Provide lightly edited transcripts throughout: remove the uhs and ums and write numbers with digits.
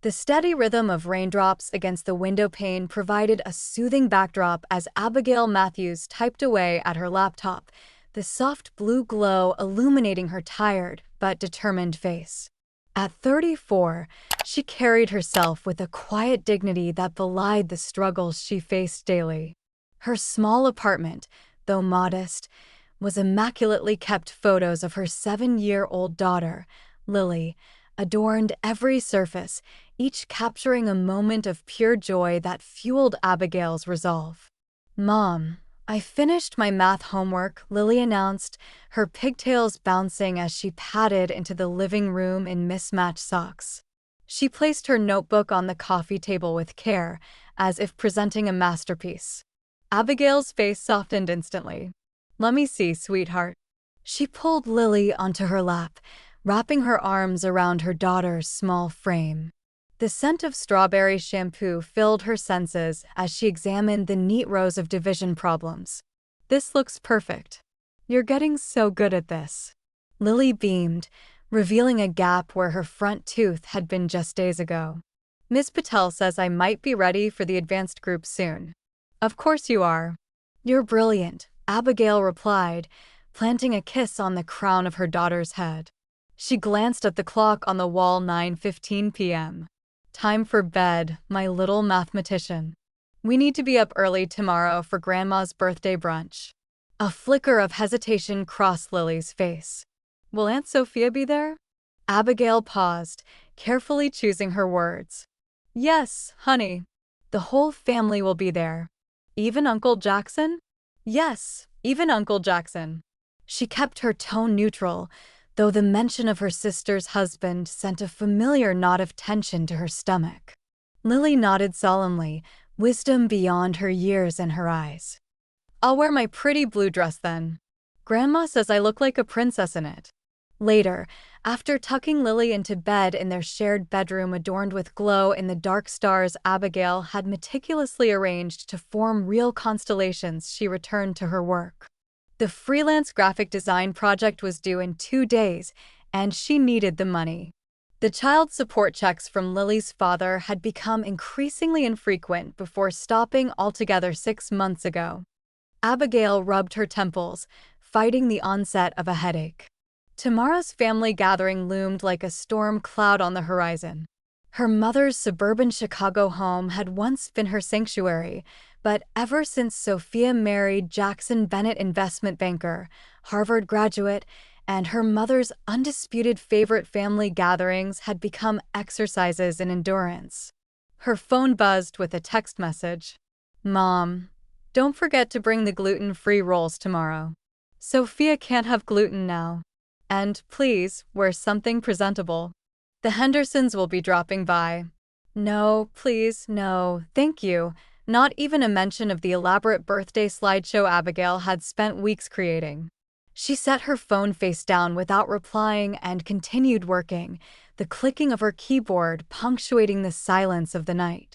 The steady rhythm of raindrops against the window pane provided a soothing backdrop as Abigail Matthews typed away at her laptop, the soft blue glow illuminating her tired but determined face. At 34, she carried herself with a quiet dignity that belied the struggles she faced daily. Her small apartment, though modest, was immaculately kept. Photos of her 7-year-old daughter, Lily, adorned every surface, each capturing a moment of pure joy that fueled Abigail's resolve. "Mom, I finished my math homework," Lily announced, her pigtails bouncing as she padded into the living room in mismatched socks. She placed her notebook on the coffee table with care, as if presenting a masterpiece. Abigail's face softened instantly. "Let me see, sweetheart." She pulled Lily onto her lap, wrapping her arms around her daughter's small frame. The scent of strawberry shampoo filled her senses as she examined the neat rows of division problems. "This looks perfect. You're getting so good at this." Lily beamed, revealing a gap where her front tooth had been just days ago. "Ms. Patel says I might be ready for the advanced group soon." "Of course you are." "You're brilliant," Abigail replied, planting a kiss on the crown of her daughter's head. She glanced at the clock on the wall. 9:15 p.m. "Time for bed, my little mathematician. We need to be up early tomorrow for Grandma's birthday brunch." A flicker of hesitation crossed Lily's face. "Will Aunt Sophia be there?" Abigail paused, carefully choosing her words. "Yes, honey. The whole family will be there." "Even Uncle Jackson?" "Yes, even Uncle Jackson." She kept her tone neutral, though the mention of her sister's husband sent a familiar knot of tension to her stomach. Lily nodded solemnly, wisdom beyond her years in her eyes. "I'll wear my pretty blue dress then. Grandma says I look like a princess in it." Later, after tucking Lily into bed in their shared bedroom adorned with glow-in-the-dark stars Abigail had meticulously arranged to form real constellations, she returned to her work. The freelance graphic design project was due in 2 days, and she needed the money. The child support checks from Lily's father had become increasingly infrequent before stopping altogether 6 months ago. Abigail rubbed her temples, fighting the onset of a headache. Tomorrow's family gathering loomed like a storm cloud on the horizon. Her mother's suburban Chicago home had once been her sanctuary, but ever since Sophia married Jackson Bennett, investment banker, Harvard graduate, and her mother's undisputed favorite family gatherings had become exercises in endurance. Her phone buzzed with a text message. "Mom, don't forget to bring the gluten-free rolls tomorrow. Sophia can't have gluten now. And please, wear something presentable. The Hendersons will be dropping by." "No, please, no, thank you." Not even a mention of the elaborate birthday slideshow Abigail had spent weeks creating. She set her phone face down without replying and continued working, the clicking of her keyboard punctuating the silence of the night.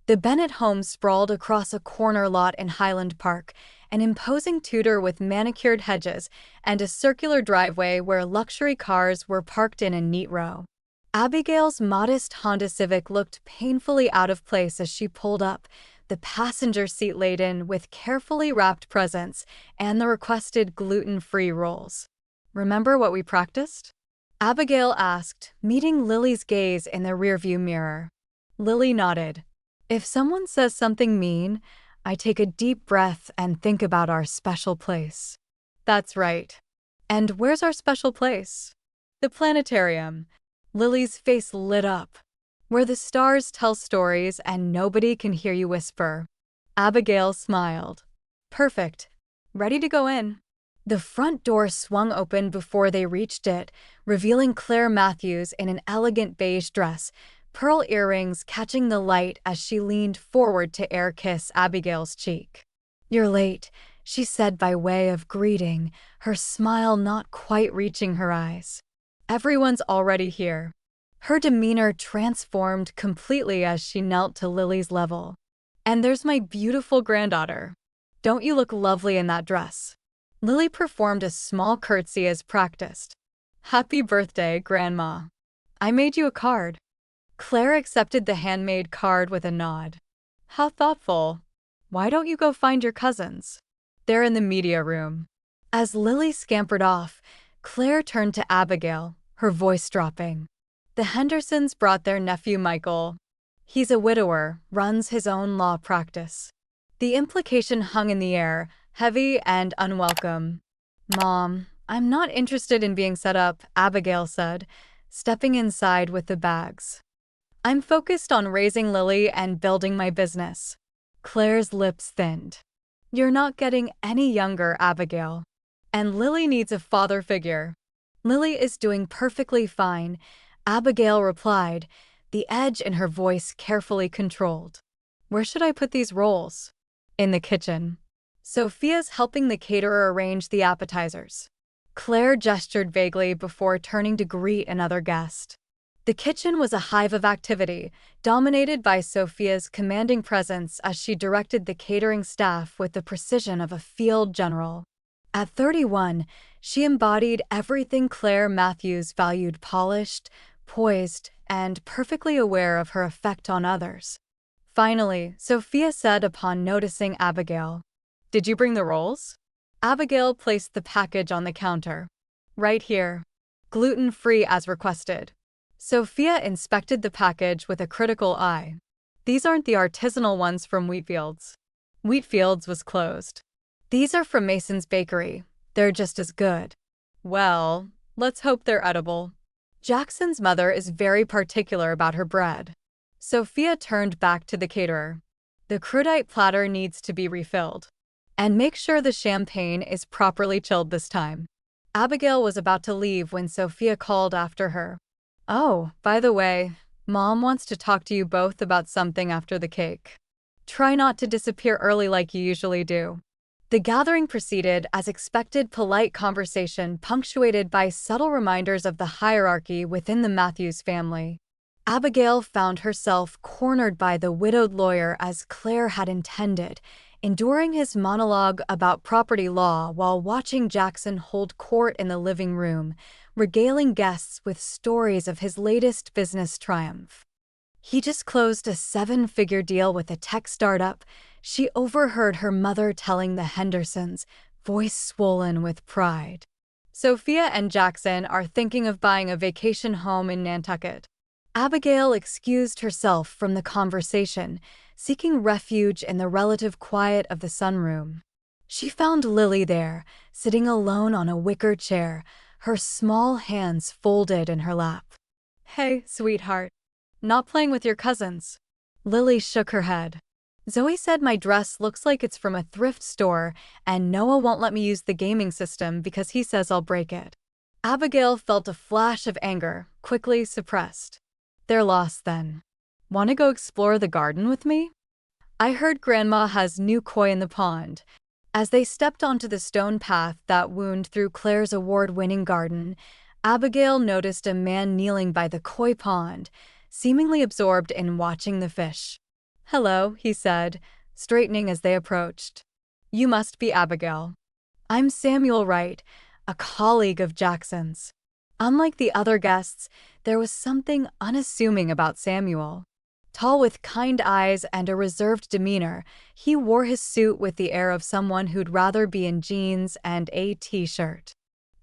The Bennett home sprawled across a corner lot in Highland Park, an imposing Tudor with manicured hedges and a circular driveway where luxury cars were parked in a neat row. Abigail's modest Honda Civic looked painfully out of place as she pulled up, the passenger seat laden with carefully wrapped presents and the requested gluten-free rolls. "Remember what we practiced?" Abigail asked, meeting Lily's gaze in the rearview mirror. Lily nodded. "If someone says something mean, I take a deep breath and think about our special place." "That's right. And where's our special place?" "The planetarium." Lily's face lit up. "Where the stars tell stories and nobody can hear you whisper." Abigail smiled. "Perfect. Ready to go in." The front door swung open before they reached it, revealing Claire Matthews in an elegant beige dress, pearl earrings catching the light as she leaned forward to air-kiss Abigail's cheek. "You're late," she said by way of greeting, her smile not quite reaching her eyes. "Everyone's already here." Her demeanor transformed completely as she knelt to Lily's level. "And there's my beautiful granddaughter. Don't you look lovely in that dress?" Lily performed a small curtsy as practiced. "Happy birthday, Grandma. I made you a card." Claire accepted the handmade card with a nod. How thoughtful. Why don't you go find your cousins? They're in the media room. As Lily scampered off, Claire turned to Abigail, her voice dropping. The Hendersons brought their nephew Michael. He's a widower, runs his own law practice. The implication hung in the air, heavy and unwelcome. Mom, I'm not interested in being set up, Abigail said, stepping inside with the bags. I'm focused on raising Lily and building my business. Claire's lips thinned. You're not getting any younger, Abigail. And Lily needs a father figure. Lily is doing perfectly fine, Abigail replied, the edge in her voice carefully controlled. Where should I put these rolls? In the kitchen. Sophia's helping the caterer arrange the appetizers. Claire gestured vaguely before turning to greet another guest. The kitchen was a hive of activity, dominated by Sophia's commanding presence as she directed the catering staff with the precision of a field general. At 31, she embodied everything Claire Matthews valued: polished, poised, and perfectly aware of her effect on others. Finally, Sophia said upon noticing Abigail, "Did you bring the rolls?" Abigail placed the package on the counter. Right here. Gluten-free as requested. Sophia inspected the package with a critical eye. These aren't the artisanal ones from Wheatfields. Wheatfields was closed. These are from Mason's Bakery. They're just as good. Well, let's hope they're edible. Jackson's mother is very particular about her bread. Sophia turned back to the caterer. The crudite platter needs to be refilled. And make sure the champagne is properly chilled this time. Abigail was about to leave when Sophia called after her. Oh, by the way, Mom wants to talk to you both about something after the cake. Try not to disappear early like you usually do. The gathering proceeded as expected, polite conversation punctuated by subtle reminders of the hierarchy within the Matthews family. Abigail found herself cornered by the widowed lawyer as Claire had intended, enduring his monologue about property law while watching Jackson hold court in the living room, regaling guests with stories of his latest business triumph. He just closed a 7-figure deal with a tech startup. She overheard her mother telling the Hendersons, voice swollen with pride. Sophia and Jackson are thinking of buying a vacation home in Nantucket. Abigail excused herself from the conversation, seeking refuge in the relative quiet of the sunroom. She found Lily there, sitting alone on a wicker chair, her small hands folded in her lap. Hey, sweetheart. Not playing with your cousins? Lily shook her head. Zoe said my dress looks like it's from a thrift store, and Noah won't let me use the gaming system because he says I'll break it. Abigail felt a flash of anger, quickly suppressed. They're lost then. Want to go explore the garden with me? I heard Grandma has new koi in the pond. As they stepped onto the stone path that wound through Claire's award-winning garden, Abigail noticed a man kneeling by the koi pond, seemingly absorbed in watching the fish. Hello, he said, straightening as they approached. You must be Abigail. I'm Samuel Wright, a colleague of Jackson's. Unlike the other guests, there was something unassuming about Samuel. Tall with kind eyes and a reserved demeanor, he wore his suit with the air of someone who'd rather be in jeans and a t-shirt.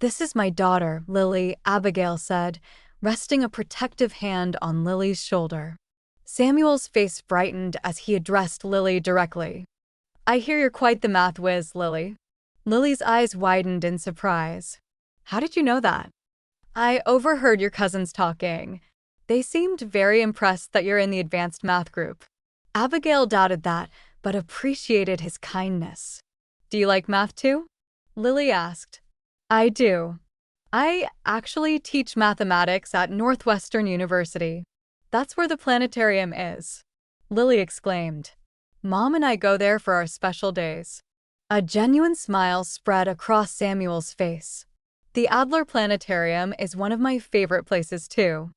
This is my daughter, Lily, Abigail said, resting a protective hand on Lily's shoulder. Samuel's face brightened as he addressed Lily directly. I hear you're quite the math whiz, Lily. Lily's eyes widened in surprise. How did you know that? I overheard your cousins talking. They seemed very impressed that you're in the advanced math group. Abigail doubted that, but appreciated his kindness. Do you like math too? Lily asked. I do. I actually teach mathematics at Northwestern University. That's where the planetarium is. Lily exclaimed. Mom and I go there for our special days. A genuine smile spread across Samuel's face. The Adler Planetarium is one of my favorite places too.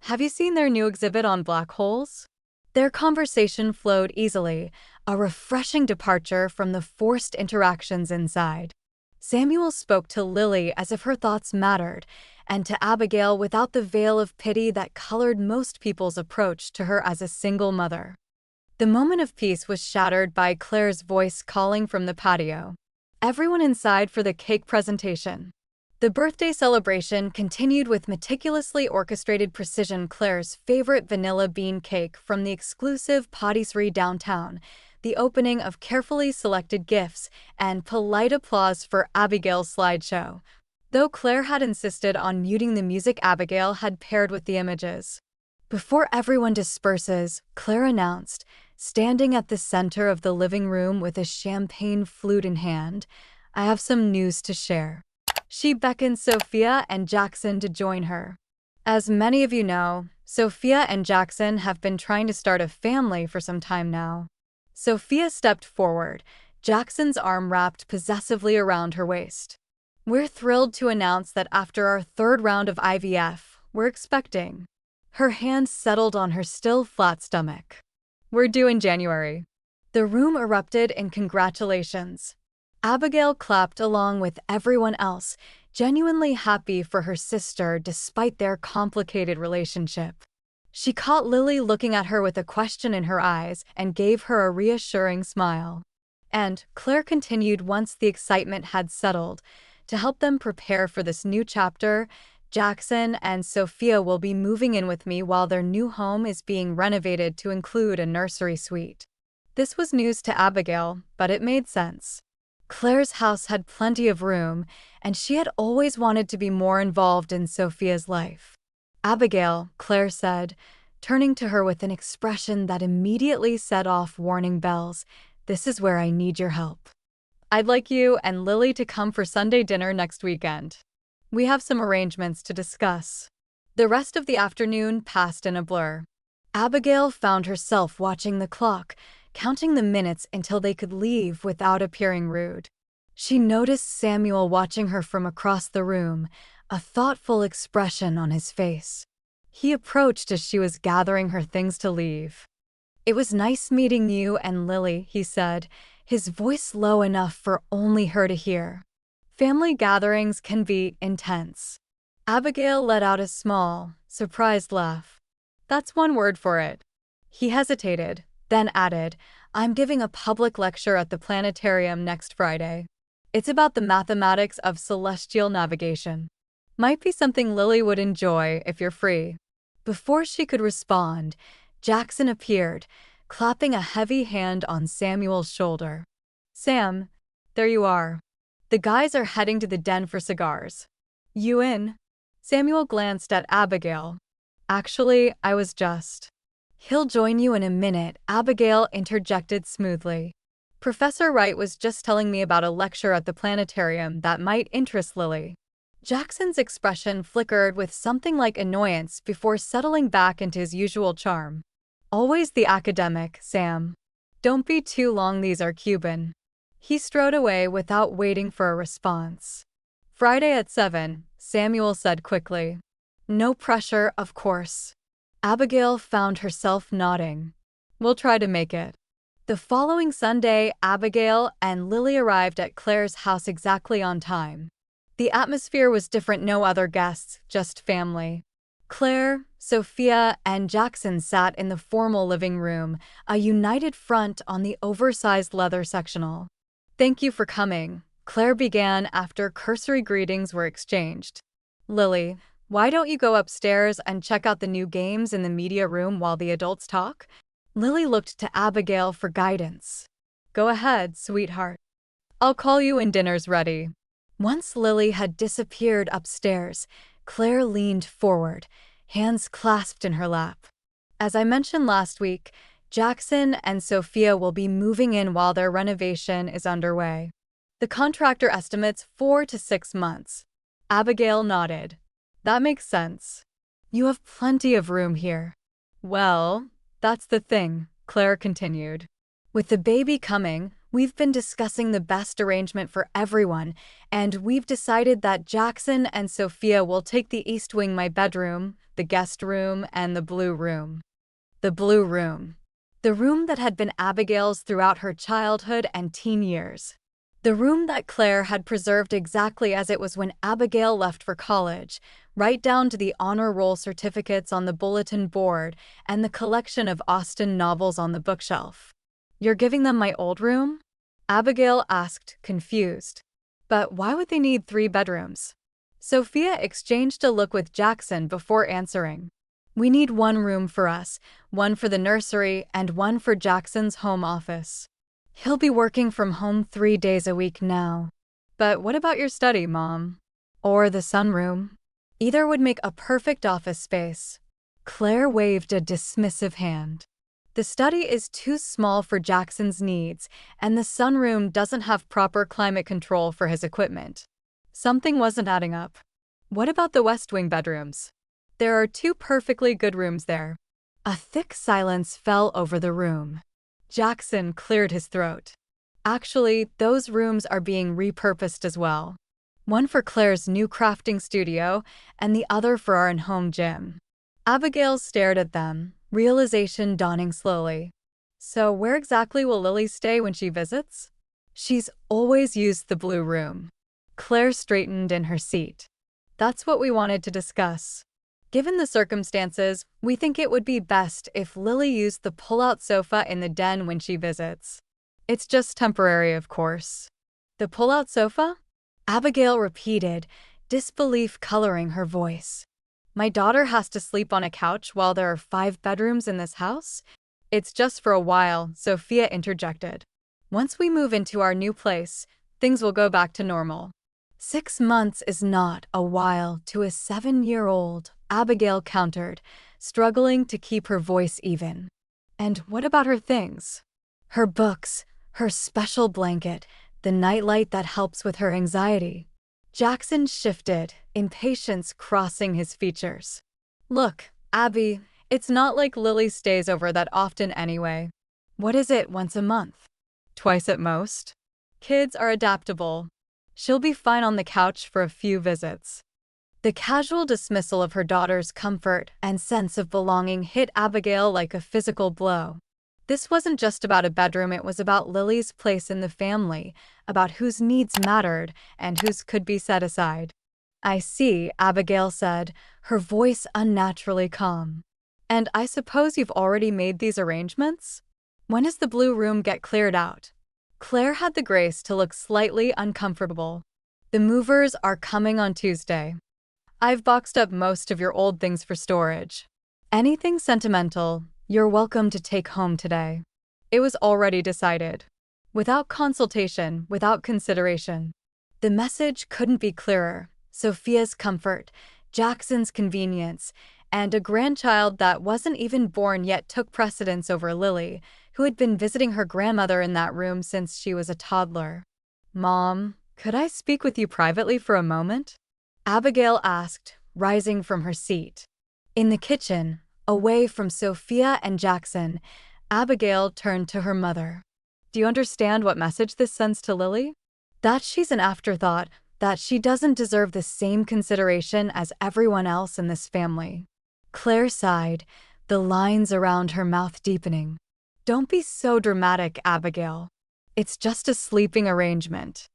Have you seen their new exhibit on black holes? Their conversation flowed easily, a refreshing departure from the forced interactions inside. Samuel spoke to Lily as if her thoughts mattered, and to Abigail without the veil of pity that colored most people's approach to her as a single mother. The moment of peace was shattered by Claire's voice calling from the patio. Everyone inside for the cake presentation. The birthday celebration continued with meticulously orchestrated precision. Claire's favorite vanilla bean cake from the exclusive patisserie downtown, the opening of carefully selected gifts, and polite applause for Abigail's slideshow. Though Claire had insisted on muting the music Abigail had paired with the images. Before everyone disperses, Claire announced, standing at the center of the living room with a champagne flute in hand, "I have some news to share." She beckoned Sophia and Jackson to join her. As many of you know, Sophia and Jackson have been trying to start a family for some time now. Sophia stepped forward, Jackson's arm wrapped possessively around her waist. "We're thrilled to announce that after our third round of IVF, we're expecting." Her hand settled on her still flat stomach. "We're due in January." The room erupted in congratulations. Abigail clapped along with everyone else, genuinely happy for her sister despite their complicated relationship. She caught Lily looking at her with a question in her eyes and gave her a reassuring smile. And Claire continued once the excitement had settled. To help them prepare for this new chapter, Jackson and Sophia will be moving in with me while their new home is being renovated to include a nursery suite. This was news to Abigail, but it made sense. Claire's house had plenty of room, and she had always wanted to be more involved in Sophia's life. "Abigail," Claire said, turning to her with an expression that immediately set off warning bells, "this is where I need your help. I'd like you and Lily to come for Sunday dinner next weekend. We have some arrangements to discuss." The rest of the afternoon passed in a blur. Abigail found herself watching the clock, counting the minutes until they could leave without appearing rude. She noticed Samuel watching her from across the room, a thoughtful expression on his face. He approached as she was gathering her things to leave. "It was nice meeting you and Lily," he said, his voice low enough for only her to hear. "Family gatherings can be intense." Abigail let out a small, surprised laugh. "That's one word for it." He hesitated, then added, "I'm giving a public lecture at the planetarium next Friday. It's about the mathematics of celestial navigation. Might be something Lily would enjoy if you're free." Before she could respond, Jackson appeared, clapping a heavy hand on Samuel's shoulder. "Sam, there you are. The guys are heading to the den for cigars. You in?" Samuel glanced at Abigail. "Actually, I was just." "He'll join you in a minute," Abigail interjected smoothly. "Professor Wright was just telling me about a lecture at the planetarium that might interest Lily." Jackson's expression flickered with something like annoyance before settling back into his usual charm. "Always the academic, Sam. Don't be too long, these are Cuban." He strode away without waiting for a response. "Friday at 7, Samuel said quickly. "No pressure, of course." Abigail found herself nodding. "We'll try to make it." The following Sunday, Abigail and Lily arrived at Claire's house exactly on time. The atmosphere was different, no other guests, just family. Claire, Sophia, and Jackson sat in the formal living room, a united front on the oversized leather sectional. "Thank you for coming," Claire began after cursory greetings were exchanged. "Lily, why don't you go upstairs and check out the new games in the media room while the adults talk?" Lily looked to Abigail for guidance. "Go ahead, sweetheart. I'll call you when dinner's ready." Once Lily had disappeared upstairs, Claire leaned forward, hands clasped in her lap. "As I mentioned last week, Jackson and Sophia will be moving in while their renovation is underway. The contractor estimates 4 to 6 months. Abigail nodded. "That makes sense. You have plenty of room here." "Well, that's the thing," Claire continued. "With the baby coming, we've been discussing the best arrangement for everyone, and we've decided that Jackson and Sophia will take the east wing, my bedroom, the guest room, and the blue room." The blue room. The room that had been Abigail's throughout her childhood and teen years. The room that Claire had preserved exactly as it was when Abigail left for college, right down to the honor roll certificates on the bulletin board and the collection of Austen novels on the bookshelf. "You're giving them my old room?" Abigail asked, confused. "But why would they need 3 bedrooms?" Sophia exchanged a look with Jackson before answering. "We need 1 room for us, 1 for the nursery, and 1 for Jackson's home office. He'll be working from home 3 days a week now." "But what about your study, Mom? Or the sunroom? Either would make a perfect office space." Claire waved a dismissive hand. "The study is too small for Jackson's needs, and the sunroom doesn't have proper climate control for his equipment." Something wasn't adding up. "What about the West Wing bedrooms? There are 2 perfectly good rooms there." A thick silence fell over the room. Jackson cleared his throat. "Actually, those rooms are being repurposed as well. 1 for Claire's new crafting studio, and the other for our in-home gym." Abigail stared at them, realization dawning slowly. "So where exactly will Lily stay when she visits?" "She's always used the blue room." Claire straightened in her seat. "That's what we wanted to discuss. Given the circumstances, we think it would be best if Lily used the pull-out sofa in the den when she visits. It's just temporary, of course." "The pull-out sofa?" Abigail repeated, disbelief coloring her voice. "My daughter has to sleep on a couch while there are 5 bedrooms in this house?" "It's just for a while," Sophia interjected. "Once we move into our new place, things will go back to normal." 6 months is not a while to a 7-year-old, Abigail countered, struggling to keep her voice even. "And what about her things?" "Her books, her special blanket, the nightlight that helps with her anxiety." Jackson shifted, impatience crossing his features. "Look, Abby, it's not like Lily stays over that often anyway. What is it, once a month? Twice at most? Kids are adaptable. She'll be fine on the couch for a few visits." The casual dismissal of her daughter's comfort and sense of belonging hit Abigail like a physical blow. This wasn't just about a bedroom, it was about Lily's place in the family, about whose needs mattered and whose could be set aside. "I see," Abigail said, her voice unnaturally calm. "And I suppose you've already made these arrangements? When does the blue room get cleared out?" Claire had the grace to look slightly uncomfortable. "The movers are coming on Tuesday. I've boxed up most of your old things for storage. Anything sentimental, you're welcome to take home today." It was already decided. Without consultation, without consideration. The message couldn't be clearer. Sophia's comfort, Jackson's convenience, and a grandchild that wasn't even born yet took precedence over Lily, who had been visiting her grandmother in that room since she was a toddler. "Mom, could I speak with you privately for a moment?" Abigail asked, rising from her seat. In the kitchen, away from Sophia and Jackson, Abigail turned to her mother. "Do you understand what message this sends to Lily? That she's an afterthought, that she doesn't deserve the same consideration as everyone else in this family." Claire sighed, the lines around her mouth deepening. "Don't be so dramatic, Abigail. It's just a sleeping arrangement."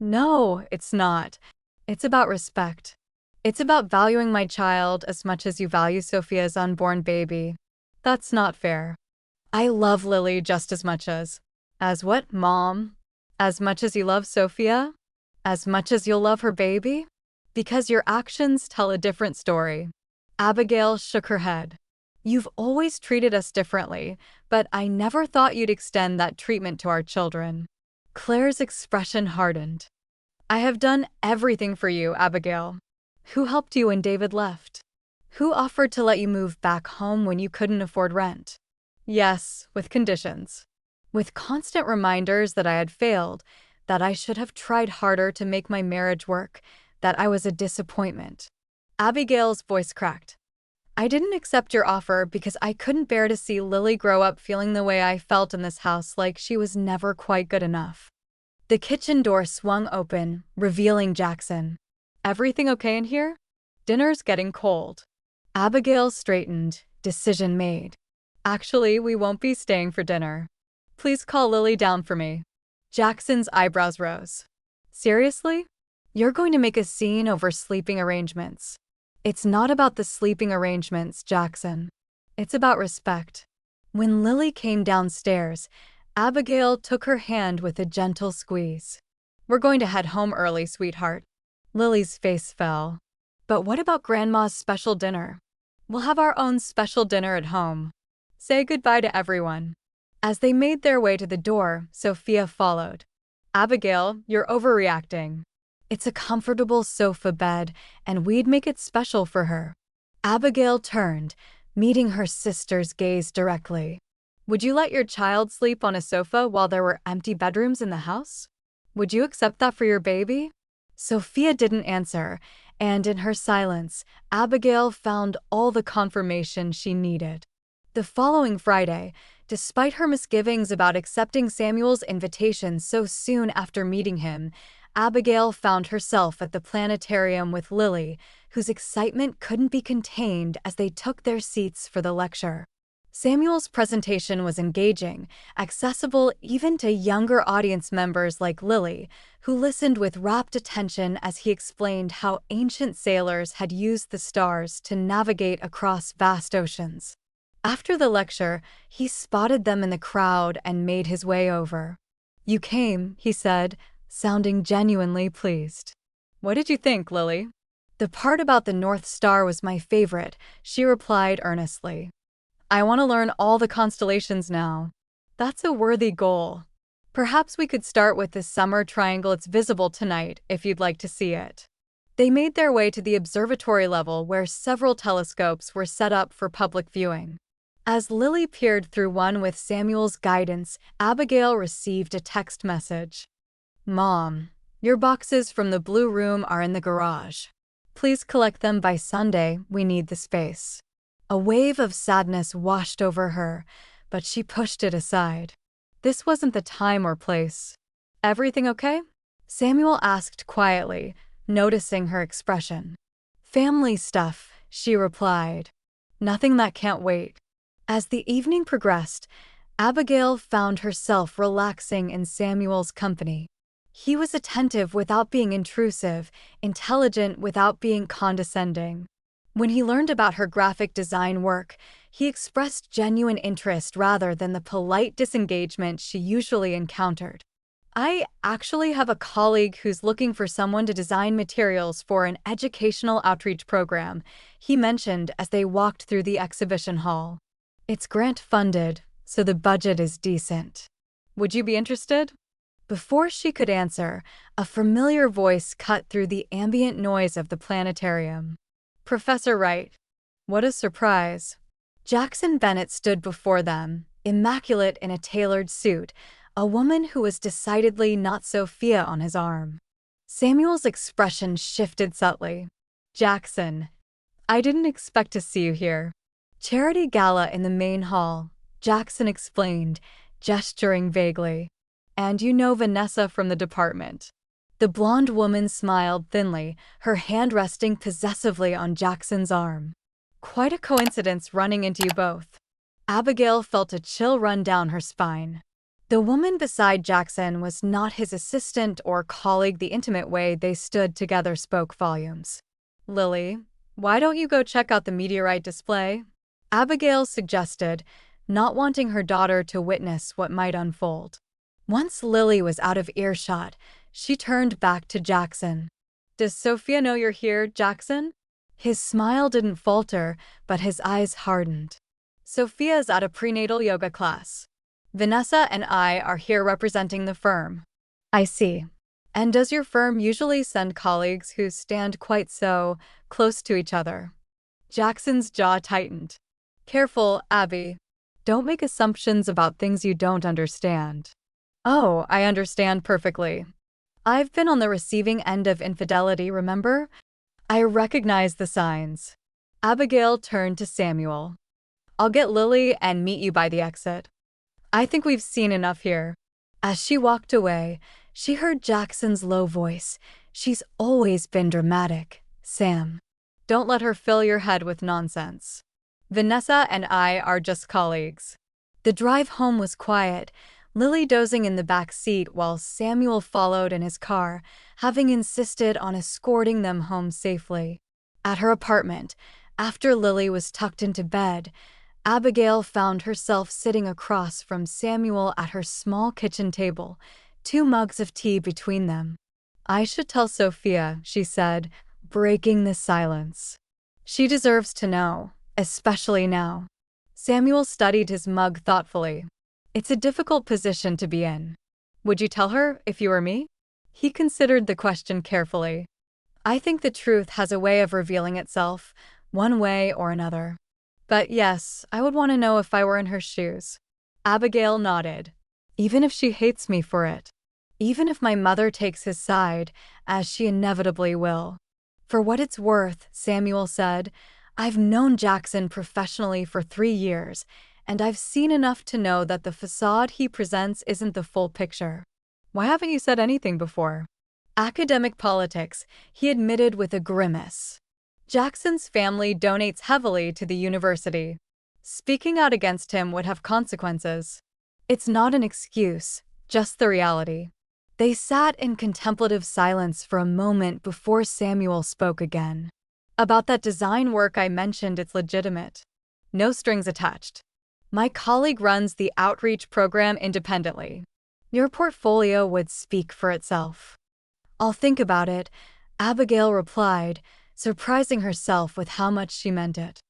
"No, it's not. It's about respect. It's about valuing my child as much as you value Sophia's unborn baby. That's not fair. I love Lily just as much as..." "As what, Mom? As much as you love Sophia? As much as you'll love her baby? Because your actions tell a different story." Abigail shook her head. "You've always treated us differently, but I never thought you'd extend that treatment to our children." Claire's expression hardened. "I have done everything for you, Abigail. Who helped you when David left? Who offered to let you move back home when you couldn't afford rent? Yes, with conditions. With constant reminders that I had failed, that I should have tried harder to make my marriage work, that I was a disappointment." Abigail's voice cracked. "I didn't accept your offer because I couldn't bear to see Lily grow up feeling the way I felt in this house, like she was never quite good enough." The kitchen door swung open, revealing Jackson. "Everything okay in here? Dinner's getting cold." Abigail straightened, decision made. "Actually, we won't be staying for dinner. Please call Lily down for me." Jackson's eyebrows rose. Seriously? You're going to make a scene over sleeping arrangements. It's not about the sleeping arrangements, Jackson. It's about respect. When Lily came downstairs, Abigail took her hand with a gentle squeeze. We're going to head home early, sweetheart. Lily's face fell. But what about Grandma's special dinner? We'll have our own special dinner at home. Say goodbye to everyone. As they made their way to the door, Sophia followed. Abigail, you're overreacting. It's a comfortable sofa bed, and we'd make it special for her. Abigail turned, meeting her sister's gaze directly. Would you let your child sleep on a sofa while there were empty bedrooms in the house? Would you accept that for your baby? Sophia didn't answer, and in her silence, Abigail found all the confirmation she needed. The following Friday, despite her misgivings about accepting Samuel's invitation so soon after meeting him, Abigail found herself at the planetarium with Lily, whose excitement couldn't be contained as they took their seats for the lecture. Samuel's presentation was engaging, accessible even to younger audience members like Lily, who listened with rapt attention as he explained how ancient sailors had used the stars to navigate across vast oceans. After the lecture, he spotted them in the crowd and made his way over. "You came," he said, sounding genuinely pleased. "What did you think, Lily?" "The part about the North Star was my favorite," she replied earnestly. "I want to learn all the constellations now." "That's a worthy goal. Perhaps we could start with the summer triangle. It's visible tonight, if you'd like to see it." They made their way to the observatory level where several telescopes were set up for public viewing. As Lily peered through one with Samuel's guidance, Abigail received a text message. "Mom, your boxes from the Blue Room are in the garage. Please collect them by Sunday. We need the space." A wave of sadness washed over her, but she pushed it aside. This wasn't the time or place. "Everything okay?" Samuel asked quietly, noticing her expression. "Family stuff," she replied. "Nothing that can't wait." As the evening progressed, Abigail found herself relaxing in Samuel's company. He was attentive without being intrusive, intelligent without being condescending. When he learned about her graphic design work, he expressed genuine interest rather than the polite disengagement she usually encountered. "I actually have a colleague who's looking for someone to design materials for an educational outreach program," he mentioned as they walked through the exhibition hall. "It's grant-funded, so the budget is decent. Would you be interested?" Before she could answer, a familiar voice cut through the ambient noise of the planetarium. "Professor Wright." What a surprise. Jackson Bennett stood before them, immaculate in a tailored suit, a woman who was decidedly not Sophia on his arm. Samuel's expression shifted subtly. "Jackson, I didn't expect to see you here." "Charity gala in the main hall," Jackson explained, gesturing vaguely. "And you know Vanessa from the department." The blonde woman smiled thinly, her hand resting possessively on Jackson's arm. "Quite a coincidence running into you both." Abigail felt a chill run down her spine. The woman beside Jackson was not his assistant or colleague. The intimate way they stood together spoke volumes. "Lily, why don't you go check out the meteorite display?" Abigail suggested, not wanting her daughter to witness what might unfold. Once Lily was out of earshot, she turned back to Jackson. "Does Sophia know you're here, Jackson?" His smile didn't falter, but his eyes hardened. "Sophia's at a prenatal yoga class. Vanessa and I are here representing the firm." "I see. And does your firm usually send colleagues who stand quite so close to each other?" Jackson's jaw tightened. "Careful, Abby. Don't make assumptions about things you don't understand." "Oh, I understand perfectly. I've been on the receiving end of infidelity, remember? I recognize the signs." Abigail turned to Samuel. "I'll get Lily and meet you by the exit. I think we've seen enough here." As she walked away, she heard Jackson's low voice. "She's always been dramatic, Sam. Don't let her fill your head with nonsense. Vanessa and I are just colleagues." The drive home was quiet. Lily dozing in the back seat while Samuel followed in his car, having insisted on escorting them home safely. At her apartment, after Lily was tucked into bed, Abigail found herself sitting across from Samuel at her small kitchen table, 2 mugs of tea between them. "I should tell Sophia," she said, breaking the silence. "She deserves to know, especially now." Samuel studied his mug thoughtfully. "It's a difficult position to be in. Would you tell her if you were me?" He considered the question carefully. "I think the truth has a way of revealing itself, one way or another. But yes, I would want to know if I were in her shoes." Abigail nodded. "Even if she hates me for it. Even if my mother takes his side, as she inevitably will." "For what it's worth," Samuel said, "I've known Jackson professionally for 3 years, and I've seen enough to know that the facade he presents isn't the full picture." "Why haven't you said anything before?" "Academic politics," he admitted with a grimace. "Jackson's family donates heavily to the university. Speaking out against him would have consequences." "It's not an excuse, just the reality." They sat in contemplative silence for a moment before Samuel spoke again. "About that design work I mentioned, it's legitimate. No strings attached. My colleague runs the outreach program independently. Your portfolio would speak for itself." "I'll think about it," Abigail replied, surprising herself with how much she meant it.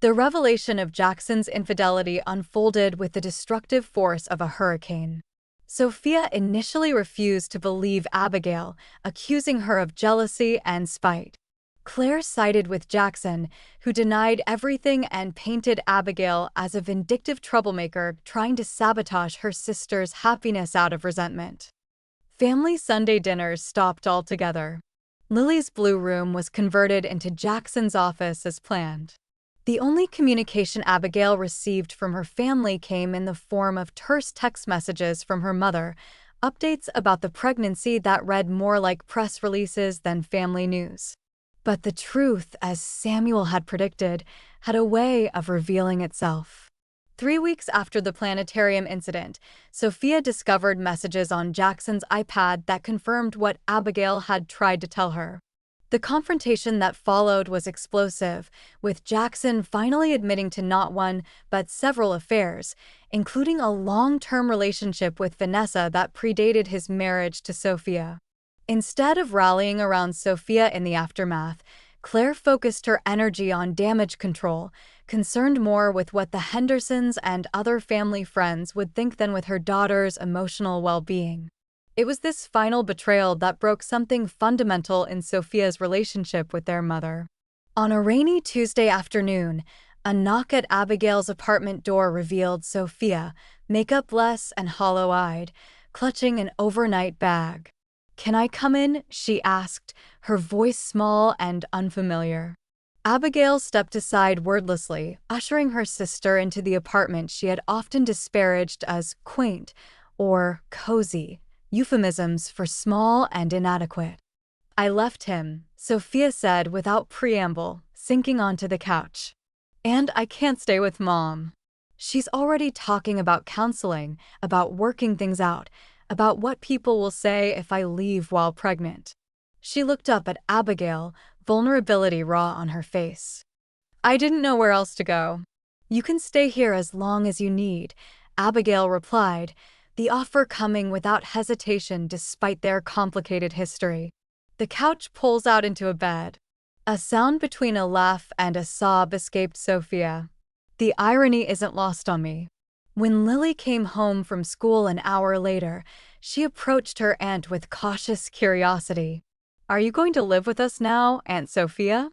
The revelation of Jackson's infidelity unfolded with the destructive force of a hurricane. Sophia initially refused to believe Abigail, accusing her of jealousy and spite. Claire sided with Jackson, who denied everything and painted Abigail as a vindictive troublemaker trying to sabotage her sister's happiness out of resentment. Family Sunday dinners stopped altogether. Lily's blue room was converted into Jackson's office as planned. The only communication Abigail received from her family came in the form of terse text messages from her mother, updates about the pregnancy that read more like press releases than family news. But the truth, as Samuel had predicted, had a way of revealing itself. 3 weeks after the planetarium incident, Sophia discovered messages on Jackson's iPad that confirmed what Abigail had tried to tell her. The confrontation that followed was explosive, with Jackson finally admitting to not one, but several affairs, including a long-term relationship with Vanessa that predated his marriage to Sophia. Instead of rallying around Sophia in the aftermath, Claire focused her energy on damage control, concerned more with what the Hendersons and other family friends would think than with her daughter's emotional well-being. It was this final betrayal that broke something fundamental in Sophia's relationship with their mother. On a rainy Tuesday afternoon, a knock at Abigail's apartment door revealed Sophia, makeup-less and hollow-eyed, clutching an overnight bag. "Can I come in?" she asked, her voice small and unfamiliar. Abigail stepped aside wordlessly, ushering her sister into the apartment she had often disparaged as quaint or cozy, euphemisms for small and inadequate. "I left him," Sophia said without preamble, sinking onto the couch. "And I can't stay with Mom. She's already talking about counseling, about working things out, about what people will say if I leave while pregnant." She looked up at Abigail, vulnerability raw on her face. "I didn't know where else to go." "You can stay here as long as you need," Abigail replied, the offer coming without hesitation despite their complicated history. The couch pulls out into a bed. A sound between a laugh and a sob escaped Sophia. "The irony isn't lost on me." When Lily came home from school an hour later, she approached her aunt with cautious curiosity. "Are you going to live with us now, Aunt Sophia?"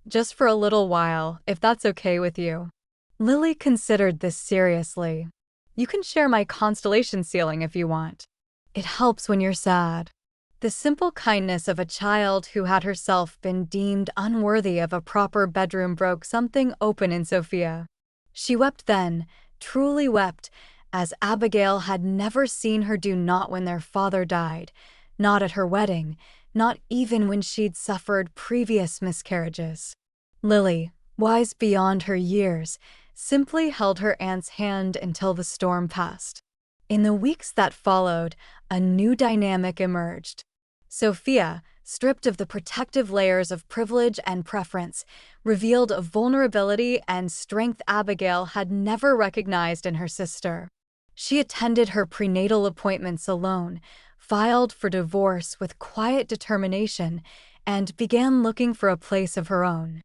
"Just for a little while, if that's okay with you." Lily considered this seriously. "You can share my constellation ceiling if you want. It helps when you're sad." The simple kindness of a child who had herself been deemed unworthy of a proper bedroom broke something open in Sophia. She wept then, truly wept, as Abigail had never seen her do, not when their father died, not at her wedding, not even when she'd suffered previous miscarriages. Lily, wise beyond her years, simply held her aunt's hand until the storm passed. In the weeks that followed, a new dynamic emerged. Sophia, stripped of the protective layers of privilege and preference, revealed a vulnerability and strength Abigail had never recognized in her sister. She attended her prenatal appointments alone, filed for divorce with quiet determination, and began looking for a place of her own.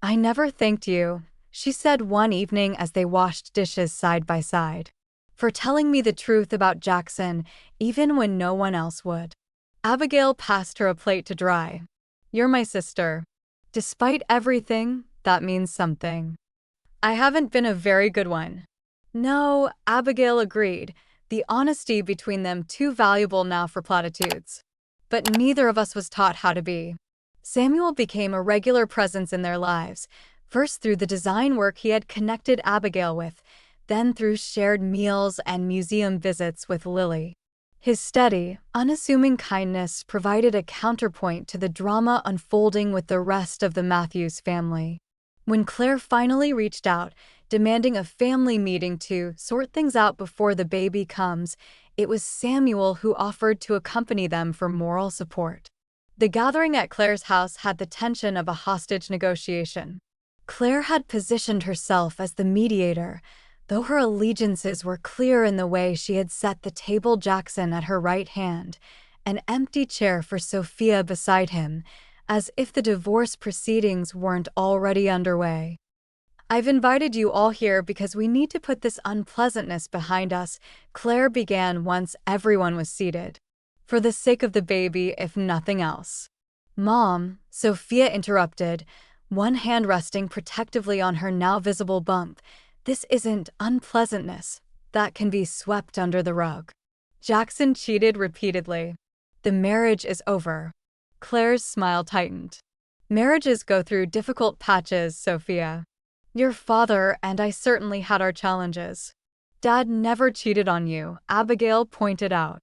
"I never thanked you," she said one evening as they washed dishes side by side, "for telling me the truth about Jackson, even when no one else would." Abigail passed her a plate to dry. "You're my sister. Despite everything, that means something." "I haven't been a very good one." "No," Abigail agreed, the honesty between them too valuable now for platitudes. "But neither of us was taught how to be." Samuel became a regular presence in their lives, first through the design work he had connected Abigail with, then through shared meals and museum visits with Lily. His steady, unassuming kindness provided a counterpoint to the drama unfolding with the rest of the Matthews family. When Claire finally reached out, demanding a family meeting to sort things out before the baby comes, it was Samuel who offered to accompany them for moral support. The gathering at Claire's house had the tension of a hostage negotiation. Claire had positioned herself as the mediator, though her allegiances were clear in the way she had set the table Jackson at her right hand, an empty chair for Sophia beside him, as if the divorce proceedings weren't already underway. "I've invited you all here because we need to put this unpleasantness behind us," Claire began once everyone was seated. "For the sake of the baby, if nothing else." "Mom," Sophia interrupted, one hand resting protectively on her now visible bump, "this isn't unpleasantness. That can be swept under the rug." Jackson cheated repeatedly. "The marriage is over." Claire's smile tightened. "Marriages go through difficult patches, Sophia. Your father and I certainly had our challenges." "Dad never cheated on you," Abigail pointed out.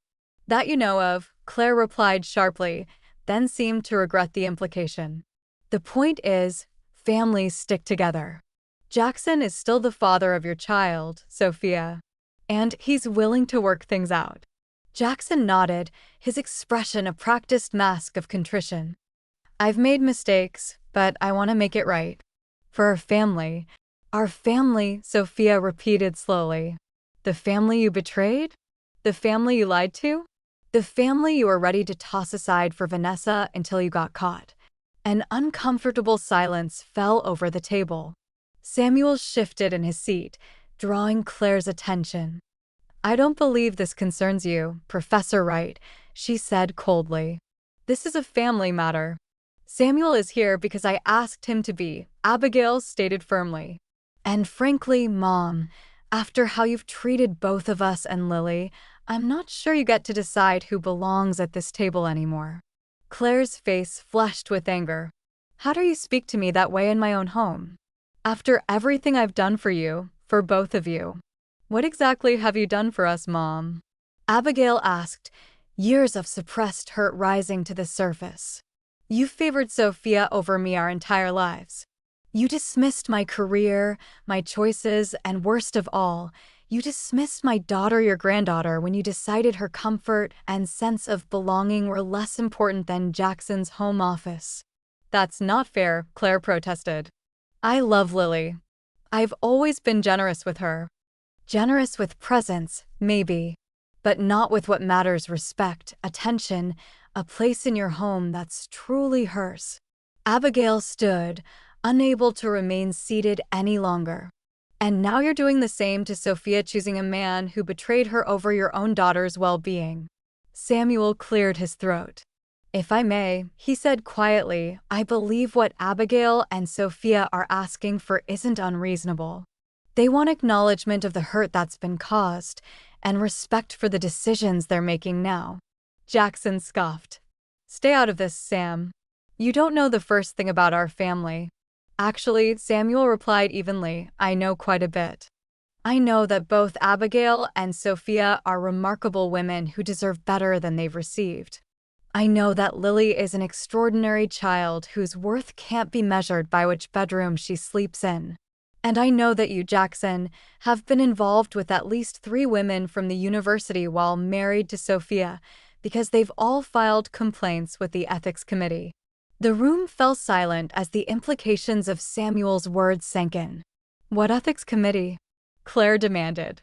"That you know of," Claire replied sharply, then seemed to regret the implication. "The point is, families stick together. Jackson is still the father of your child, Sophia. And he's willing to work things out." Jackson nodded, his expression a practiced mask of contrition. "I've made mistakes, but I want to make it right. For our family." "Our family," Sophia repeated slowly. "The family you betrayed? The family you lied to? The family you were ready to toss aside for Vanessa until you got caught." An uncomfortable silence fell over the table. Samuel shifted in his seat, drawing Claire's attention. "I don't believe this concerns you, Professor Wright," she said coldly. "This is a family matter." "Samuel is here because I asked him to be," Abigail stated firmly. "And frankly, Mom, after how you've treated both of us and Lily, I'm not sure you get to decide who belongs at this table anymore." Claire's face flushed with anger. "How dare you speak to me that way in my own home? After everything I've done for you, for both of you." "What exactly have you done for us, Mom?" Abigail asked, years of suppressed hurt rising to the surface. "You favored Sophia over me our entire lives. You dismissed my career, my choices, and worst of all, you dismissed my daughter, your granddaughter, when you decided her comfort and sense of belonging were less important than Jackson's home office." "That's not fair," Claire protested. "I love Lily. I've always been generous with her." "Generous with presence, maybe, but not with what matters: respect, attention, a place in your home that's truly hers." Abigail stood, unable to remain seated any longer. "And now you're doing the same to Sophia, choosing a man who betrayed her over your own daughter's well-being." Samuel cleared his throat. "If I may," he said quietly, "I believe what Abigail and Sophia are asking for isn't unreasonable. They want acknowledgement of the hurt that's been caused, and respect for the decisions they're making now." Jackson scoffed. "Stay out of this, Sam. You don't know the first thing about our family." "Actually," Samuel replied evenly, "I know quite a bit. I know that both Abigail and Sophia are remarkable women who deserve better than they've received. I know that Lily is an extraordinary child whose worth can't be measured by which bedroom she sleeps in. And I know that you, Jackson, have been involved with at least 3 women from the university while married to Sophia, because they've all filed complaints with the ethics committee. The room fell silent as the implications of Samuel's words sank in. What ethics committee? Claire demanded.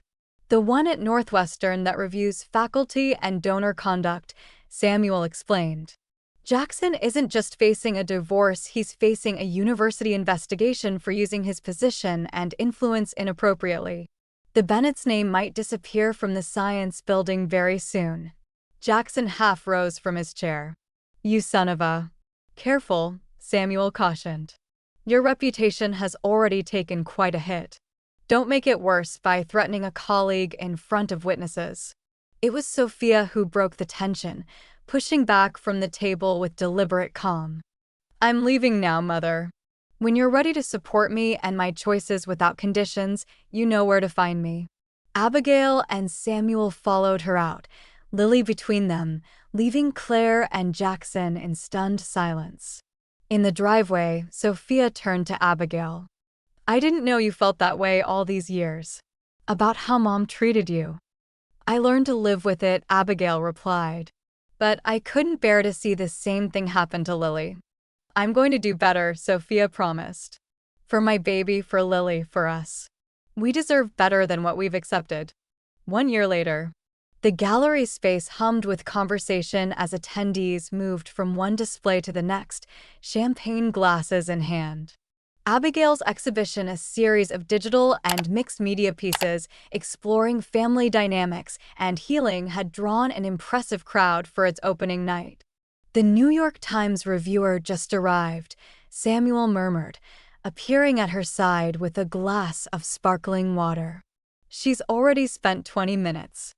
The one at Northwestern that reviews faculty and donor conduct, Samuel explained. Jackson isn't just facing a divorce, he's facing a university investigation for using his position and influence inappropriately. The Bennett's name might disappear from the science building very soon. Jackson half rose from his chair. You son of a... Careful, Samuel cautioned. Your reputation has already taken quite a hit. Don't make it worse by threatening a colleague in front of witnesses. It was Sophia who broke the tension, pushing back from the table with deliberate calm. I'm leaving now, Mother. When you're ready to support me and my choices without conditions, you know where to find me. Abigail and Samuel followed her out, Lily between them, leaving Claire and Jackson in stunned silence. In the driveway, Sophia turned to Abigail. I didn't know you felt that way all these years. About how Mom treated you. I learned to live with it, Abigail replied. But I couldn't bear to see the same thing happen to Lily. I'm going to do better, Sophia promised. For my baby, for Lily, for us. We deserve better than what we've accepted. 1 year later, the gallery space hummed with conversation as attendees moved from one display to the next, champagne glasses in hand. Abigail's exhibition, a series of digital and mixed media pieces exploring family dynamics and healing, had drawn an impressive crowd for its opening night. The New York Times reviewer just arrived, Samuel murmured, appearing at her side with a glass of sparkling water. She's already spent 20 minutes.